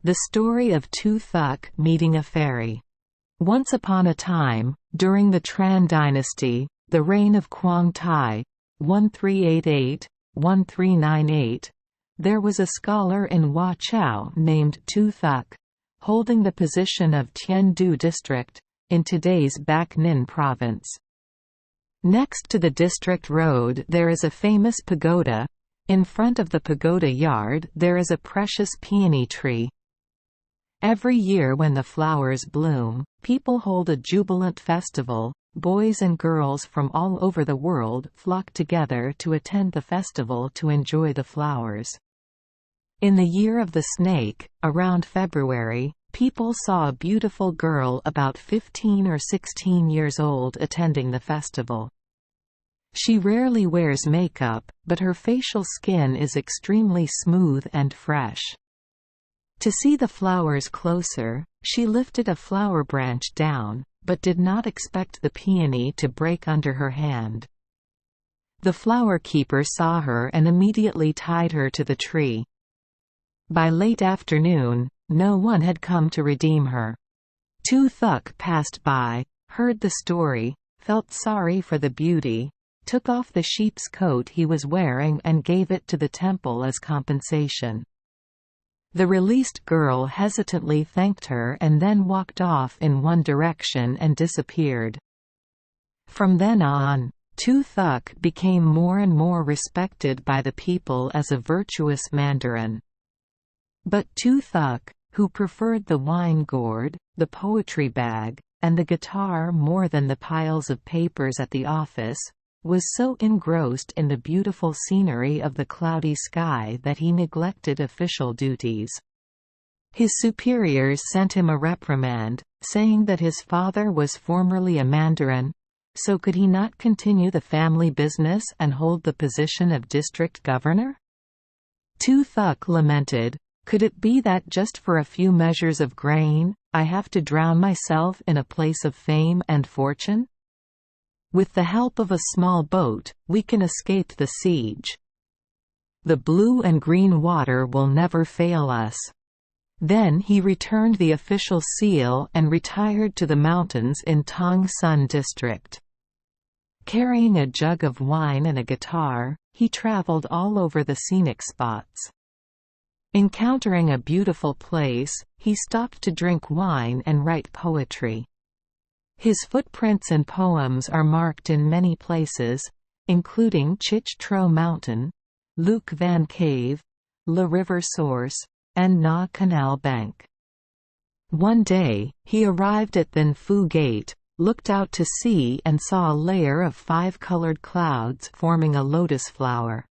The story of two Thuc meeting a fairy. Once upon a time, during the Tran dynasty, the reign of Quang Tai, 1388–1398, there was a scholar in Hua Chao named Tu Thuc, holding the position of Tien Du district, in today's Bac Ninh province. Next to the district road there is a famous pagoda. In front of the pagoda yard there is a precious peony tree. Every year when the flowers bloom, people hold a jubilant festival. Boys and girls from all over the world flock together to attend the festival to enjoy the flowers. In the year of the snake, around February, people saw a beautiful girl about 15 or 16 years old attending the festival. She rarely wears makeup, but her facial skin is extremely smooth and fresh. To see the flowers closer, she lifted a flower branch down, but did not expect the peony to break under her hand. The flower keeper saw her and immediately tied her to the tree. By late afternoon, no one had come to redeem her. Tu Thuc passed by, heard the story, felt sorry for the beauty, took off the sheep's coat he was wearing and gave it to the temple as compensation. The released girl hesitantly thanked her and then walked off in one direction and disappeared. From then on, Tu Thuc became more and more respected by the people as a virtuous mandarin. But Tu Thuc, who preferred the wine gourd, the poetry bag, and the guitar more than the piles of papers at the office, was so engrossed in the beautiful scenery of the cloudy sky that he neglected official duties. His superiors sent him a reprimand, saying that his father was formerly a mandarin, so could he not continue the family business and hold the position of district governor? Tu Thuc lamented, "Could it be that just for a few measures of grain, I have to drown myself in a place of fame and fortune? With the help of a small boat, we can escape the siege. The blue and green water will never fail us." Then he returned the official seal and retired to the mountains in Tong Sun district. Carrying a jug of wine and a guitar, he traveled all over the scenic spots. Encountering a beautiful place, he stopped to drink wine and write poetry. His footprints and poems are marked in many places, including Chich Tro Mountain, Luc Van Cave, La River Source, and Na Canal Bank. One day, he arrived at Then Phu Gate, looked out to sea and saw a layer of 5-colored clouds forming a lotus flower.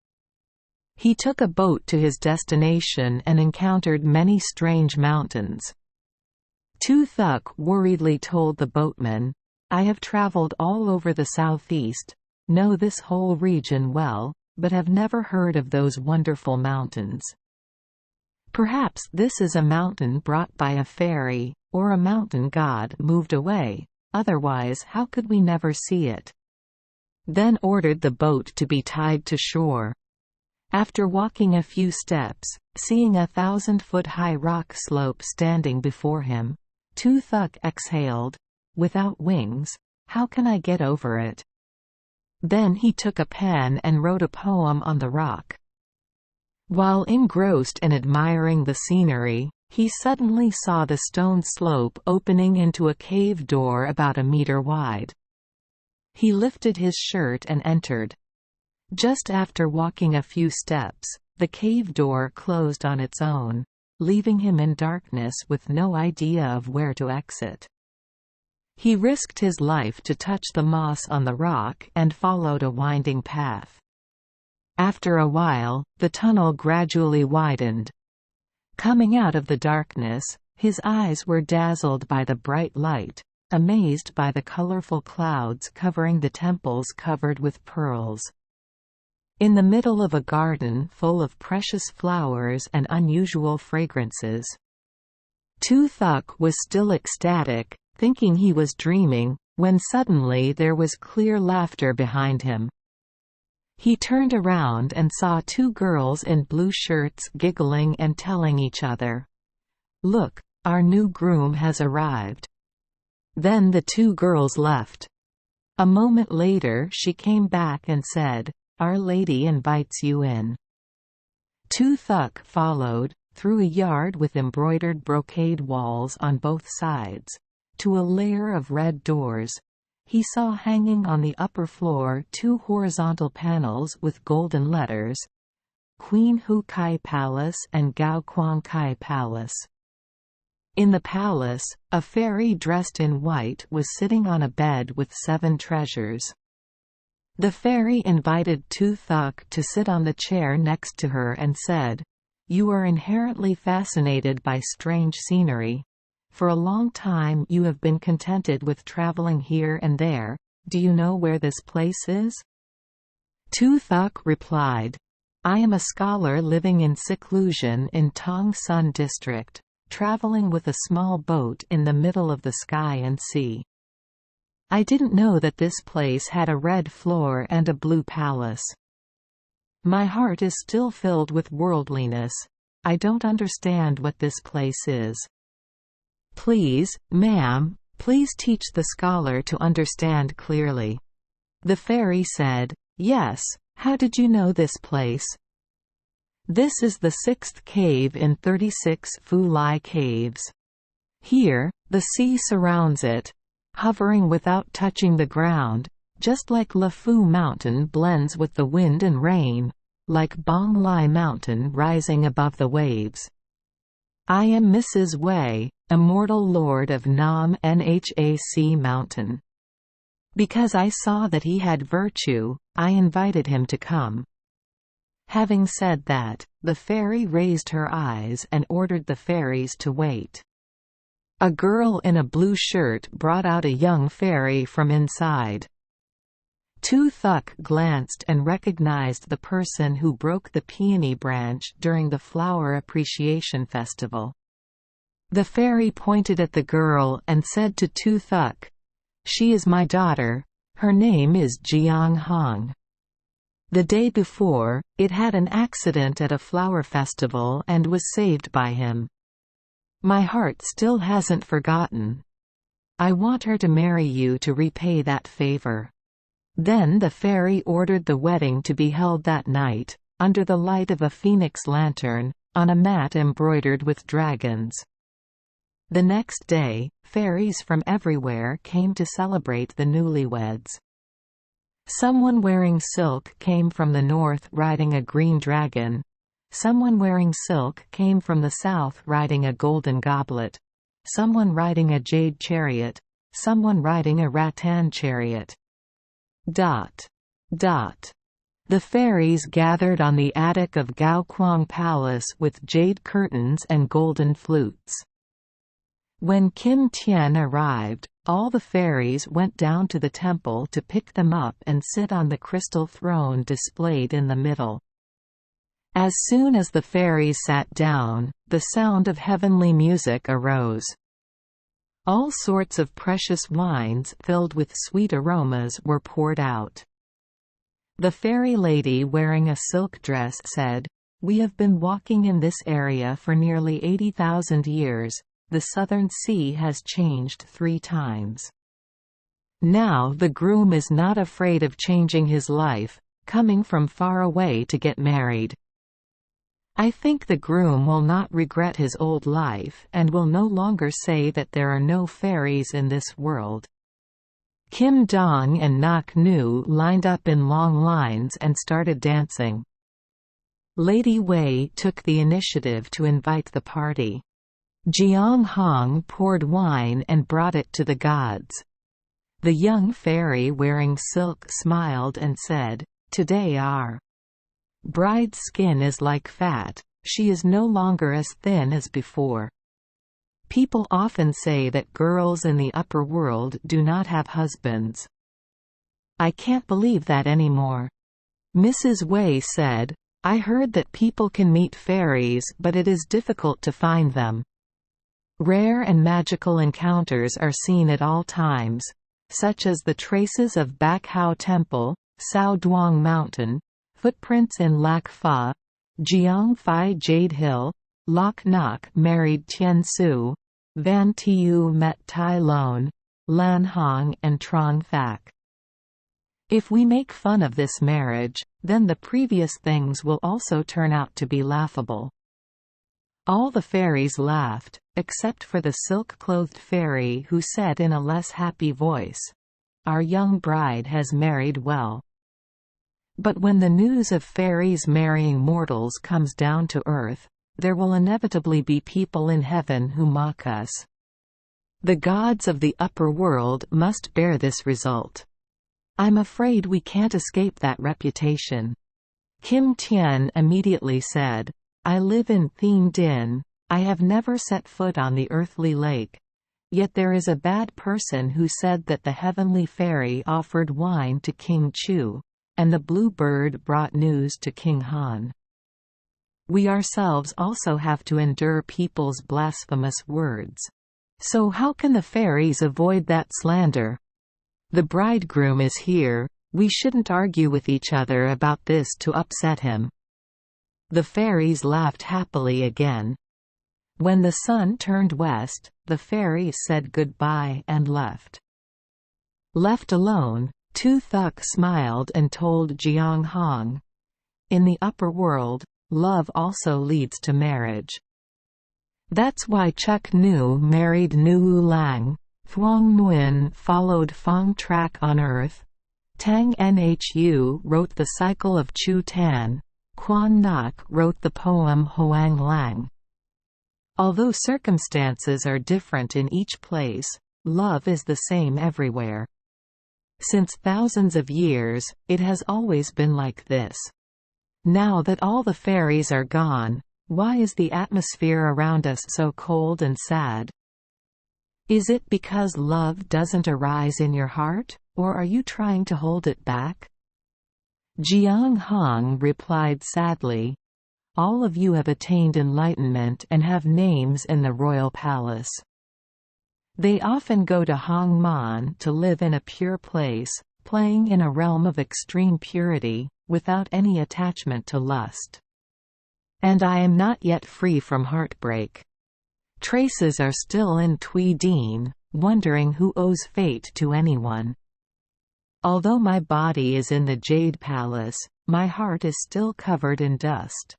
He took a boat to his destination and encountered many strange mountains. Tu Thuc worriedly told the boatman, "I have traveled all over the southeast, know this whole region well, but have never heard of those wonderful mountains. Perhaps this is a mountain brought by a fairy, or a mountain god moved away, otherwise how could we never see it?" Then ordered the boat to be tied to shore. After walking a few steps, seeing a 1,000-foot-high rock slope standing before him, Tu Thuc exhaled, "Without wings, how can I get over it?" Then he took a pen and wrote a poem on the rock. While engrossed in admiring the scenery, he suddenly saw the stone slope opening into a cave door about a meter wide. He lifted his shirt and entered. Just after walking a few steps, the cave door closed on its own, leaving him in darkness with no idea of where to exit. He risked his life to touch the moss on the rock and followed a winding path. After a while, the tunnel gradually widened. Coming out of the darkness, his eyes were dazzled by the bright light, amazed by the colorful clouds covering the temples covered with pearls. In the middle of a garden full of precious flowers and unusual fragrances. Tu Thuc was still ecstatic, thinking he was dreaming, when suddenly there was clear laughter behind him. He turned around and saw two girls in blue shirts giggling and telling each other, "Look, our new groom has arrived." Then the two girls left. A moment later she came back and said, "Our Lady invites you in." Thuc followed, through a yard with embroidered brocade walls on both sides, to a layer of red doors. He saw hanging on the upper floor two horizontal panels with golden letters, Queen Hu Kai Palace and Gao Quang Kai Palace. In the palace, a fairy dressed in white was sitting on a bed with 7 treasures. The fairy invited Thuc to sit on the chair next to her and said, "You are inherently fascinated by strange scenery. For a long time you have been contented with traveling here and there. Do you know where this place is?" Thuc replied, "I am a scholar living in seclusion in Tong Sun district, traveling with a small boat in the middle of the sky and sea. I didn't know that this place had a red floor and a blue palace. My heart is still filled with worldliness. I don't understand what this place is. Please, ma'am, please teach the scholar to understand clearly." The fairy said, "Yes, how did you know this place?" "This is the 6th cave in 36 Fu Lai caves. Here, the sea surrounds it, hovering without touching the ground, just like La Fu Mountain blends with the wind and rain, like Bong Lai Mountain rising above the waves. I am Mrs. Wei, immortal lord of Nam Nhac Mountain. Because I saw that he had virtue, I invited him to come." Having said that, the fairy raised her eyes and ordered the fairies to wait. A girl in a blue shirt brought out a young fairy from inside. Thuc glanced and recognized the person who broke the peony branch during the Flower Appreciation Festival. The fairy pointed at the girl and said to Thuc, "She is my daughter. Her name is Jiang Hong. The day before, it had an accident at a flower festival and was saved by him. My heart still hasn't forgotten. I want her to marry you to repay that favor." Then the fairy ordered the wedding to be held that night, under the light of a phoenix lantern, on a mat embroidered with dragons. The next day, fairies from everywhere came to celebrate the newlyweds. Someone wearing silk came from the north riding a green dragon. Someone wearing silk came from the south riding a golden goblet. Someone riding a jade chariot. Someone riding a rattan chariot. The fairies gathered on the attic of Gao Quang Palace with jade curtains and golden flutes. When Kim Tian arrived, all the fairies went down to the temple to pick them up and sit on the crystal throne displayed in the middle. As soon as the fairies sat down, the sound of heavenly music arose. All sorts of precious wines filled with sweet aromas were poured out. The fairy lady wearing a silk dress said, "We have been walking in this area for nearly 80,000 years. The southern sea has changed 3 times. Now the groom is not afraid of changing his life, coming from far away to get married. I think the groom will not regret his old life and will no longer say that there are no fairies in this world." Kim Dong and Nak Nu lined up in long lines and started dancing. Lady Wei took the initiative to invite the party. Jiang Hong poured wine and brought it to the gods. The young fairy wearing silk smiled and said, "Today our bride's skin is like fat, she is no longer as thin as before. People often say that girls in the upper world do not have husbands. I can't believe that anymore." Mrs. Wei said, "I heard that people can meet fairies but it is difficult to find them. Rare and magical encounters are seen at all times, such as the traces of Bak Hao Temple, Sao Duong Mountain, footprints in Lac Pha, Jiang Phai Jade Hill, Loc Noc married Tien Su, Van Tiu met Tai Lon, Lan Hong and Trong Thac. If we make fun of this marriage, then the previous things will also turn out to be laughable. All the fairies laughed, except for the silk-clothed fairy, who said in a less happy voice, "Our young bride has married well." But when the news of fairies marrying mortals comes down to earth, there will inevitably be people in heaven who mock us. The gods of the upper world must bear this result. I'm afraid we can't escape that reputation. Kim Tien immediately said, "I live in Thien Dinh. I have never set foot on the earthly lake. Yet there is a bad person who said that the heavenly fairy offered wine to King Chu, and the blue bird brought news to King Han. We ourselves also have to endure people's blasphemous words. So how can the fairies avoid that slander? The bridegroom is here, we shouldn't argue with each other about this to upset him." The fairies laughed happily again. When the sun turned west, the fairies said goodbye and left. Left alone, Tu Thuc smiled and told Jiang Hong, "In the upper world, love also leads to marriage. That's why Chuk Nu married Nu Lang, Thuong Nguyen followed Phong Trac on earth, Tang Nhu wrote the cycle of Chu Tan, Quan Ngoc wrote the poem Hoang Lang." Although circumstances are different in each place, love is the same everywhere. Since thousands of years, it has always been like this. Now that all the fairies are gone, why is the atmosphere around us so cold and sad? Is it because love doesn't arise in your heart, or are you trying to hold it back? Jiang Hong replied sadly, "All of you have attained enlightenment and have names in the royal palace. They often go to Hong Man to live in a pure place, playing in a realm of extreme purity, without any attachment to lust. And I am not yet free from heartbreak. Traces are still in Tui Dien, wondering who owes fate to anyone. Although my body is in the Jade Palace, my heart is still covered in dust.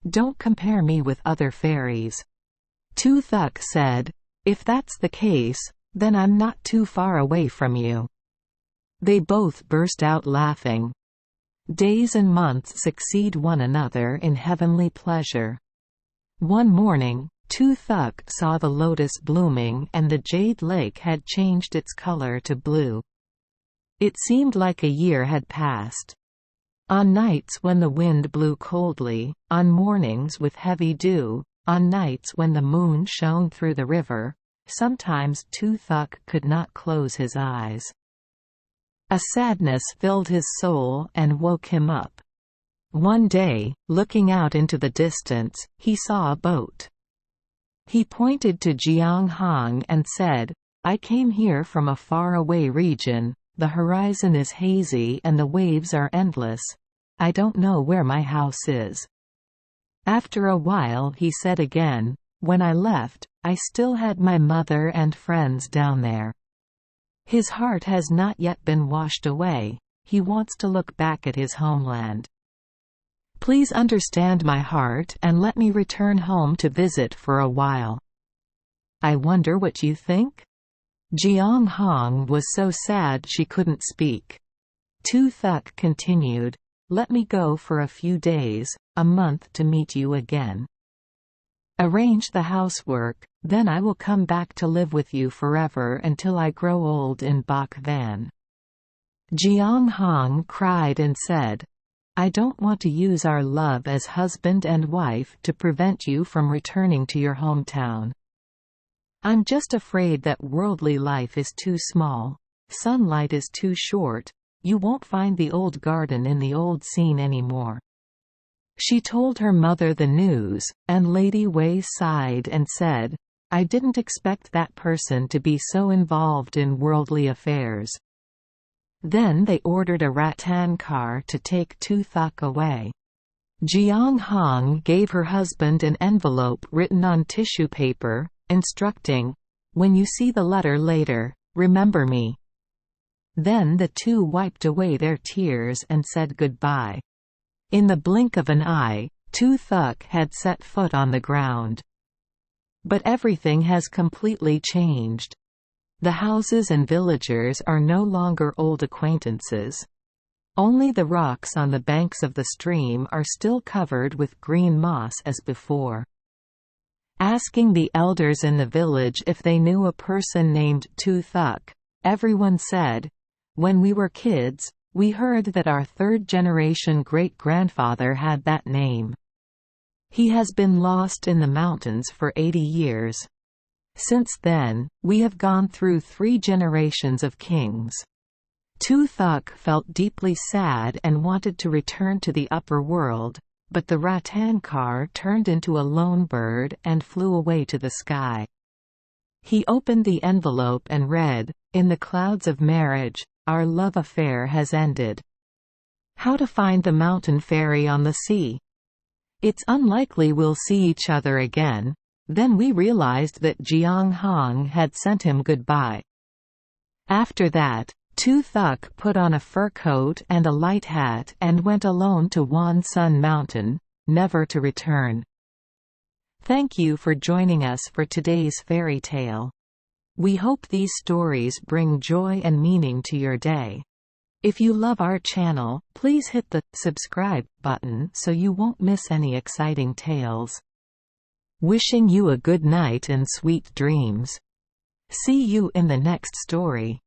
Don't compare me with other fairies." Tu Thuc said, "If that's the case, then I'm not too far away from you." They both burst out laughing. Days and months succeed one another in heavenly pleasure. One morning, Tu Thuc saw the lotus blooming and the jade lake had changed its color to blue. It seemed like a year had passed. On nights when the wind blew coldly, on mornings with heavy dew, on nights when the moon shone through the river, sometimes Tu Thuc could not close his eyes. A sadness filled his soul and woke him up. One day, looking out into the distance, he saw a boat. He pointed to Jiang Hong and said, "I came here from a far-away region, the horizon is hazy and the waves are endless. I don't know where my house is." After a while he said again, "When I left, I still had my mother and friends down there." His heart has not yet been washed away, he wants to look back at his homeland. Please understand my heart and let me return home to visit for a while. I wonder what you think? Jiang Hong was so sad she couldn't speak. Tu Thuc continued, "Let me go for a few days, a month to meet you again. Arrange the housework, then I will come back to live with you forever until I grow old in Bach Van." Jiang Hong cried and said, "I don't want to use our love as husband and wife to prevent you from returning to your hometown. I'm just afraid that worldly life is too small, sunlight is too short, you won't find the old garden in the old scene anymore." She told her mother the news, and Lady Wei sighed and said, "I didn't expect that person to be so involved in worldly affairs." Then they ordered a rattan car to take Tu Thuc away. Jiang Hong gave her husband an envelope written on tissue paper, instructing, "When you see the letter later, remember me." Then the two wiped away their tears and said goodbye. In the blink of an eye, Thuc had set foot on the ground. But everything has completely changed. The houses and villagers are no longer old acquaintances. Only the rocks on the banks of the stream are still covered with green moss as before. Asking the elders in the village if they knew a person named Thuc, everyone said, "When we were kids, we heard that our third-generation great-grandfather had that name. He has been lost in the mountains for 80 years. Since then, we have gone through 3 generations of kings." Thuc felt deeply sad and wanted to return to the upper world, but the rattan car turned into a lone bird and flew away to the sky. He opened the envelope and read, "In the clouds of marriage, our love affair has ended. How to find the mountain fairy on the sea? It's unlikely we'll see each other again." Then we realized that Jiang Hong had sent him goodbye. After that, Thuc put on a fur coat and a light hat and went alone to Wan Sun Mountain, never to return. Thank you for joining us for today's fairy tale. We hope these stories bring joy and meaning to your day. If you love our channel, please hit the subscribe button so you won't miss any exciting tales. Wishing you a good night and sweet dreams. See you in the next story.